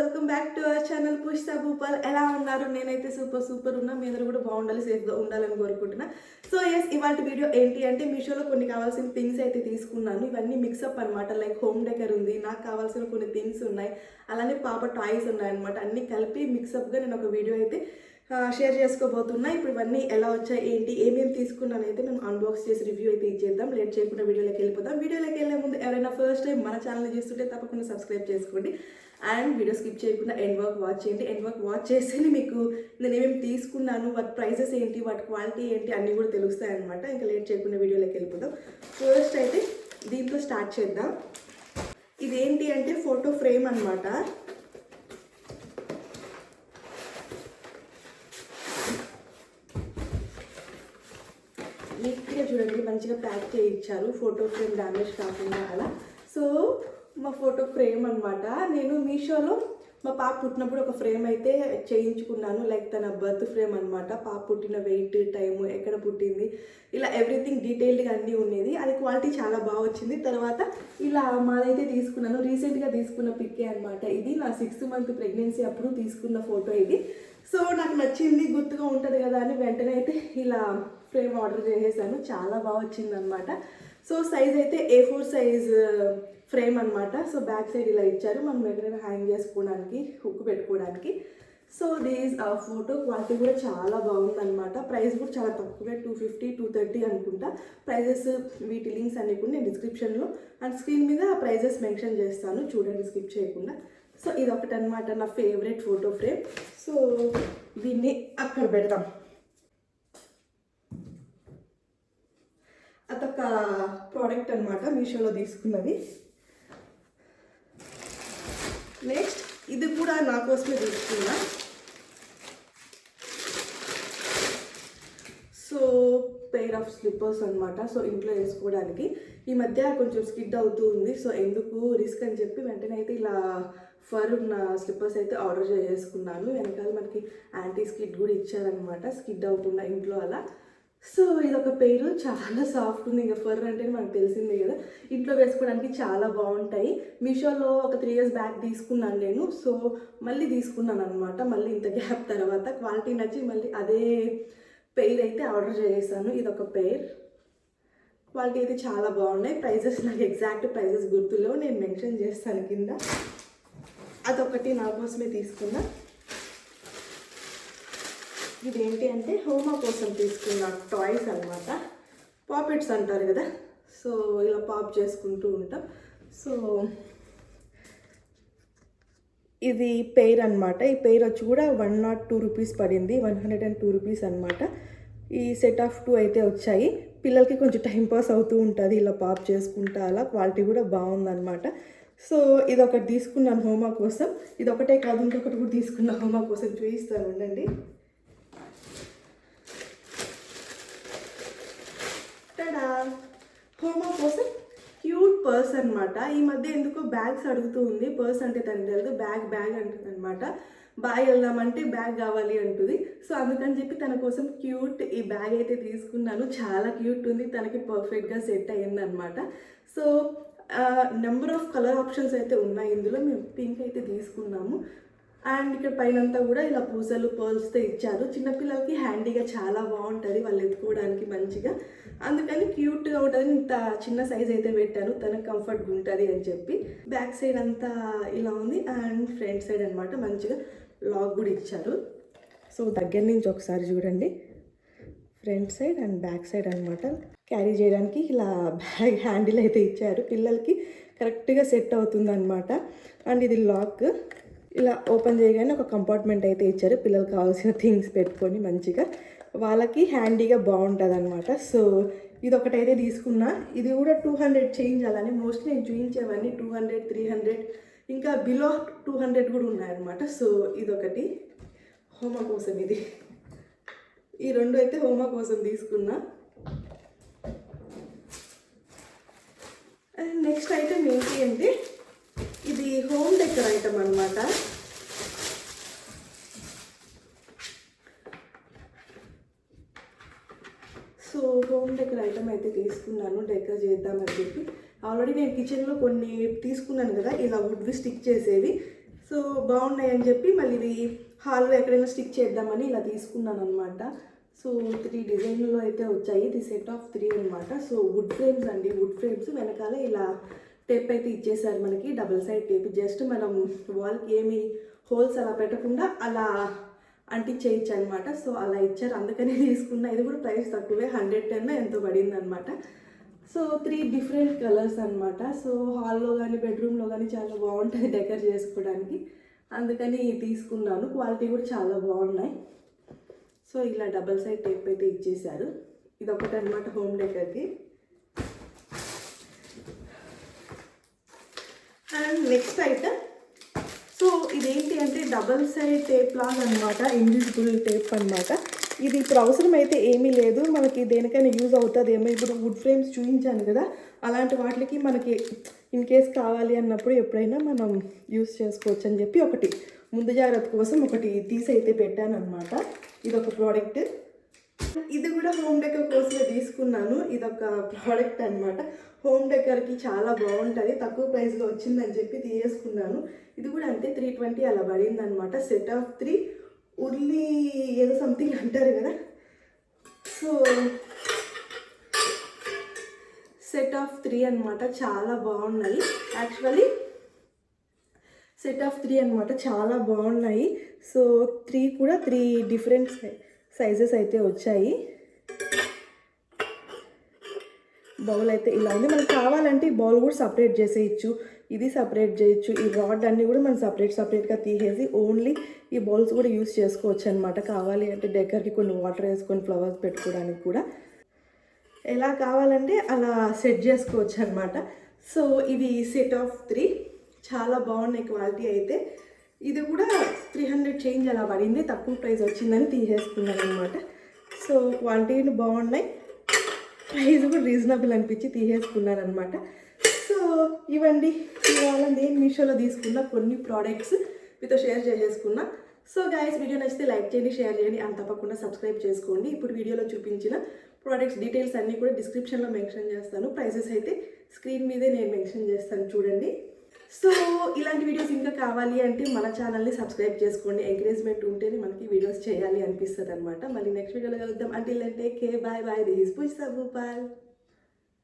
Welcome back to our channel Pushpa Bhupal. ఎలా ఉన్నారు? నేనైతే సూపర్ ఉన్నా. మీ అందరూ కూడా బాగుండాలి, సేఫ్గా ఉండాలని కోరుకుంటున్నా. సో ఎస్, ఇవాళ వీడియో ఏంటి అంటే మీషోలో కొన్ని కావాల్సిన థింగ్స్ అయితే తీసుకున్నాను. ఇవన్నీ మిక్సప్ అనమాట. లైక్ హోమ్ డెకర్ ఉంది, నాకు కావాల్సిన కొన్ని థింగ్స్ ఉన్నాయి, అలానే పాప టాయ్స్ ఉన్నాయన్నమాట. అన్నీ కలిపి మిక్సప్గా నేను ఒక వీడియో అయితే షేర్ చేసుకోబోతున్నా. ఇప్పుడు ఇవన్నీ ఎలా వచ్చాయి, ఏంటి, ఏమేమి తీసుకున్నాను అయితే మేము అన్బాక్స్ చేసి రివ్యూ అయితే ఇచ్చేద్దాం. లేట్ చేయకుండా వీడియోలోకి వెళ్ళిపోతాం. వీడియోలోకి వెళ్ళే ముందు ఎవరైనా ఫస్ట్ టైం మన ఛానల్ చూస్తుంటే తప్పకుండా సబ్స్క్రైబ్ చేసుకోండి అండ్ వీడియో స్కిప్ చేయకుండా ఎండ్ వర్క్ వాచ్ చేయండి. ఎండ్ వర్క్ వాచ్ చేస్తేనే మీకు నేను ఏమేమి తీసుకున్నాను, వాటి ప్రైజెస్ ఏంటి, వాటి క్వాలిటీ ఏంటి అన్నీ కూడా తెలుస్తాయి అనమాట. ఇంకా లేట్ చేయకుండా వీడియోలోకి వెళ్ళిపోతాం. ఫస్ట్ అయితే దీంతో స్టార్ట్ చేద్దాం. ఇదేంటి అంటే ఫోటో ఫ్రేమ్ అనమాట. నీట్గా చూడండి, మంచిగా ప్యాక్ చేయించారు, ఫోటో ఫ్రేమ్ డ్యామేజ్ కాకుండా అలా. సో మా ఫోటో ఫ్రేమ్ అనమాట. నేను మీషోలో మా పాప పుట్టినప్పుడు ఒక ఫ్రేమ్ అయితే చేయించుకున్నాను. లైక్ తన బర్త్ ఫ్రేమ్ అనమాట. పాప పుట్టిన వెయిట్, టైము, ఎక్కడ పుట్టింది, ఇలా ఎవ్రీథింగ్ డీటెయిల్డ్గా అన్నీ ఉండేది. అది క్వాలిటీ చాలా బాగా వచ్చింది. తర్వాత ఇలా మాదైతే తీసుకున్నాను. రీసెంట్గా తీసుకున్న పిక్కే అనమాట ఇది. నా 6th మంత్ ప్రెగ్నెన్సీ అప్పుడు తీసుకున్న ఫోటో ఇది. సో నాకు నచ్చింది, గుర్తుగా ఉంటుంది కదా అని వెంటనే అయితే ఇలా ఫ్రేమ్ ఆర్డర్ చేసేసాను. చాలా బాగా వచ్చింది అనమాట. సో సైజ్ అయితే A4 సైజ్ ఫ్రేమ్ అనమాట. సో బ్యాక్ సైడ్ ఇలా ఇచ్చారు, మనం ఎక్కడైనా హ్యాంగ్ చేసుకోవడానికి, హుక్ పెట్టుకోవడానికి. సో దీస్ ఫోటో క్వాలిటీ కూడా చాలా బాగుందన్నమాట. ప్రైస్ కూడా చాలా తక్కువే, 250, 230 అనుకుంటా. ప్రైజెస్ వీటి లింక్స్ అన్ని కూడా నేను డిస్క్రిప్షన్లో అండ్ స్క్రీన్ మీద ప్రైజెస్ మెన్షన్ చేస్తాను, చూడండి స్కిప్ చేయకుండా. సో ఇది ఒకటి అనమాట నా ఫేవరెట్ ఫోటో ఫ్రేమ్. సో దీన్ని అక్కడ పెడదాం. అదొక ప్రోడక్ట్ అనమాట, మీషోలో తీసుకున్నది. నెక్స్ట్ ఇది కూడా నా కోసమే తీసుకున్నా. సో పెయిర్ ఆఫ్ స్లిప్పర్స్ అనమాట. సో ఇంట్లో వేసుకోవడానికి. ఈ మధ్య కొంచెం స్కిడ్ అవుతూ ఉంది, సో ఎందుకు రిస్క్ అని చెప్పి వెంటనే అయితే ఇలా ఫర్ ఉన్న స్లిప్పర్స్ అయితే ఆర్డర్ చేసుకున్నాను. వెనకాల మనకి యాంటీ స్కిడ్ కూడా ఇచ్చారనమాట, స్కిడ్ అవ్వకుండా ఇంట్లో అలా. సో ఇదొక పేరు, చాలా సాఫ్ట్ ఉంది. ఇంకా ఫర్ అంటే మనకు తెలిసిందే కదా, ఇంట్లో వేసుకోవడానికి చాలా బాగుంటాయి. మీషోలో ఒక 3 years బ్యాక్ తీసుకున్నాను నేను. సో మళ్ళీ తీసుకున్నాను అనమాట, మళ్ళీ ఇంత గ్యాప్ తర్వాత. క్వాలిటీ నచ్చి మళ్ళీ అదే పెయిర్ అయితే ఆర్డర్ చేసాను. ఇదొక పెయిర్, క్వాలిటీ అయితే చాలా బాగున్నాయి. ప్రైజెస్ నాకు ఎగ్జాక్ట్ ప్రైజెస్ గుర్తులో, నేను మెన్షన్ చేస్తాను కింద. అదొకటి నా కోసమే తీసుకున్నా. ఇదేంటి అంటే హోమా కోసం తీసుకున్న టాయ్స్ అనమాట. పాపెట్స్ అంటారు కదా, సో ఇలా పాప్ చేసుకుంటూ ఉంటాం. సో ఇది పెయిర్ అనమాట. ఈ పెయిర్ వచ్చి కూడా 102 రూపీస్ పడింది, 102 రూపీస్ అనమాట. ఈ సెట్ ఆఫ్ 2 అయితే వచ్చాయి. పిల్లలకి కొంచెం టైం పాస్ అవుతూ ఉంటుంది ఇలా పాప్ చేసుకుంటా అలా. క్వాలిటీ కూడా బాగుందన్నమాట. సో ఇదొకటి తీసుకున్నాను హోమా కోసం. ఇది ఒకటే కాదు, ఇంకొకటి కూడా తీసుకున్న హోమా కోసం, చూపిస్తాను ఉండండి. హోమా కోసం క్యూట్ పర్స్ అనమాట. ఈ మధ్య ఎందుకో బ్యాగ్స్ అడుగుతూ ఉంది. పర్స్ అంటే తనకి తెలియదు, బ్యాగ్ అంటుంది అనమాట. బాగా వెళ్దామంటే బ్యాగ్ కావాలి అంటుంది. సో అందుకని చెప్పి తన కోసం క్యూట్ ఈ బ్యాగ్ అయితే తీసుకున్నాను. చాలా క్యూట్ ఉంది, తనకి పర్ఫెక్ట్గా సెట్ అయ్యింది అనమాట. So number of colour options అయితే ఉన్నాయి ఇందులో. మేము పింక్ అయితే తీసుకున్నాము. అండ్ ఇక్కడ పైనంతా కూడా ఇలా పూసలు పర్ల్స్తో ఇచ్చారు. చిన్నపిల్లలకి హ్యాండీగా చాలా బాగుంటుంది, వాళ్ళు ఎత్తుకోవడానికి మంచిగా. అందుకని క్యూట్గా ఉంటుంది. ఇంత చిన్న సైజ్ అయితే పెట్టాను, తనకు కంఫర్ట్గా ఉంటుంది అని చెప్పి. బ్యాక్ సైడ్ అంతా ఇలా ఉంది అండ్ ఫ్రంట్ సైడ్ అనమాట మంచిగా లాక్ కూడా ఇచ్చారు. సో దగ్గర నుంచి ఒకసారి చూడండి, front side and back side అనమాట. క్యారీ చేయడానికి ఇలా బ్యాగ్ హ్యాండిల్ అయితే ఇచ్చారు, పిల్లలకి కరెక్ట్గా సెట్ అవుతుంది అనమాట. అండ్ ఇది లాక్, ఇలా ఓపెన్ చేయగానే ఒక కంపార్ట్మెంట్ అయితే ఇచ్చారు, పిల్లలకు కావాల్సిన థింగ్స్ పెట్టుకొని మంచిగా వాళ్ళకి హ్యాండీగా బాగుంటుంది అనమాట. సో ఇది ఒకటైతే తీసుకున్నా. ఇది కూడా 200 చేంజ్. అలానే మోస్ట్లీ నేను చూపించేవన్నీ 200, 300, ఇంకా బిలో 200 కూడా ఉన్నాయన్నమాట. సో ఇదొకటి హోమా కోసం. ఈ 2 అయితే హోమా కోసం తీసుకున్నా. అండ్ నెక్స్ట్ ఐటమ్ ఏంటి అంటే ఇది హోమ్ డెకర్ ఐటమ్ అనమాట. సో హోమ్ డెకర్ ఐటమ్ అయితే తీసుకున్నాను, డెకర్ చేద్దామని చెప్పి. ఆల్రెడీ నేను కిచెన్లో కొన్ని తీసుకున్నాను కదా, ఇలా వుడ్వి స్టిక్ చేసేవి. సో బాగున్నాయి అని చెప్పి మళ్ళీ ఇది హాల్లో ఎక్కడైనా స్టిక్ చేద్దామని ఇలా తీసుకున్నాను అనమాట. సో 3 డిజైన్లో అయితే వచ్చాయి. ఇది సెట్ ఆఫ్ 3 అనమాట. సో వుడ్ ఫ్రేమ్స్ అండి, వుడ్ ఫ్రేమ్స్ వెనకాల ఇలా టేప్ అయితే ఇచ్చేసారు మనకి, డబుల్ సైడ్ టేప్. జస్ట్ మనం వాల్కి ఏమి హోల్స్ అలా పెట్టకుండా అలా అంటించేయచ్చు అనమాట. సో అలా ఇచ్చారు, అందుకనే తీసుకున్నా. ఇది కూడా ప్రైస్ తక్కువే, 110 ఎంతో పడింది అనమాట. సో 3 డిఫరెంట్ కలర్స్ అనమాట. సో హాల్లో కానీ బెడ్రూమ్లో కానీ చాలా బాగుంటుంది డెకర్ చేసుకోవడానికి, అందుకని తీసుకున్నాను. క్వాలిటీ కూడా చాలా బాగున్నాయి. సో ఇలా డబల్ సైడ్ టేప్ అయితే ఇచ్చేసారు. ఇది ఒకటి అనమాట హోమ్ డెకర్కి. అండ్ నెక్స్ట్ ఐటమ్, సో ఇదేంటి అంటే డబల్ సైడ్ టేప్ లాగా అనమాట, ఇన్విజిబుల్ టేప్ అనమాట. ఇది ఇప్పుడు అవసరం అయితే ఏమీ లేదు, మనకి దేనికైనా యూజ్ అవుతుందేమో. ఇప్పుడు వుడ్ ఫ్రేమ్స్ చూపించాను కదా, అలాంటి వాటికి మనకి ఇన్ కేస్ కావాలి అన్నప్పుడు ఎప్పుడైనా మనం యూజ్ చేసుకోవచ్చు అని చెప్పి ఒకటి ముందు జాగ్రత్త కోసం ఒకటి తీసి అయితే పెట్టాను అనమాట. ఇదొక ప్రోడక్ట్. ఇది కూడా హోమ్ డెకర్ కోసమే తీసుకున్నాను. ఇదొక ప్రోడక్ట్ అనమాట, హోమ్ డెకర్కి చాలా బాగుంటుంది, తక్కువ ప్రైస్లో వచ్చిందని చెప్పి తీసుకున్నాను. ఇది కూడా అంతే 320 అలా పడింది అనమాట. సెట్ ఆఫ్ 3 ఉర్లీ ఏదో సంథింగ్ అంటారు కదా. సో సెట్ ఆఫ్ 3 అనమాట, చాలా బాగున్నాయి. యాక్చువల్లీ సెట్ ఆఫ్ 3 అనమాట, చాలా బాగున్నాయి. సో 3 కూడా 3 డిఫరెంట్ సైజెస్ అయితే వచ్చాయి. బౌల్ అయితే ఇలా ఉంది. మనకు కావాలంటే ఈ బౌల్ కూడా సపరేట్ చేసేయచ్చు, ఇది సపరేట్ చేయొచ్చు. ఈ రాడ్ అన్నీ కూడా మనం సపరేట్గా తీసేసి ఓన్లీ ఈ బౌల్స్ కూడా యూస్ చేసుకోవచ్చు అనమాట. కావాలి అంటే డెకర్కి కొన్ని వాటర్ వేసుకొని ఫ్లవర్స్ పెట్టుకోవడానికి కూడా ఎలా కావాలంటే అలా సెట్ చేసుకోవచ్చు అనమాట. సో ఇది సెట్ ఆఫ్ 3 చాలా బాగున్నాయి క్వాలిటీ అయితే. ఇది కూడా 300 చేంజ్ అలా పడింది, తక్కువ ప్రైస్ వచ్చిందని తీసేసుకున్నాను అనమాట. సో క్వాలిటీ బాగున్నాయి, ప్రైస్ కూడా రీజనబుల్ అనిపించి తీసేసుకున్నాను అనమాట. సో ఇవండి ఇవాళ నేను మీషోలో తీసుకున్న కొన్ని ప్రోడక్ట్స్ మీతో షేర్ చేసేసుకున్నా. సో గైస్, వీడియో నచ్చితే లైక్ చేయండి, షేర్ చేయండి, అండ్ తప్పకుండా సబ్స్క్రైబ్ చేసుకోండి. ఇప్పుడు వీడియోలో చూపించిన ప్రోడక్ట్స్ డీటెయిల్స్ అన్నీ కూడా డిస్క్రిప్షన్లో మెన్షన్ చేస్తాను. ప్రైసెస్ అయితే స్క్రీన్ మీదే నేను మెన్షన్ చేస్తాను, చూడండి. సో ఇలాంటి వీడియోస్ ఇంకా కావాలి అంటే మన ఛానల్ని సబ్స్క్రైబ్ చేసుకోండి. ఎంకరేజ్మెంట్ ఉంటేనే మనకి వీడియోస్ చేయాలి అనిపిస్తుంది అనమాట. మళ్ళీ నెక్స్ట్ వీడియోలో కలుద్దాం. అంటిల్ అంటే K bye bye. This is Poojitha Bhupal.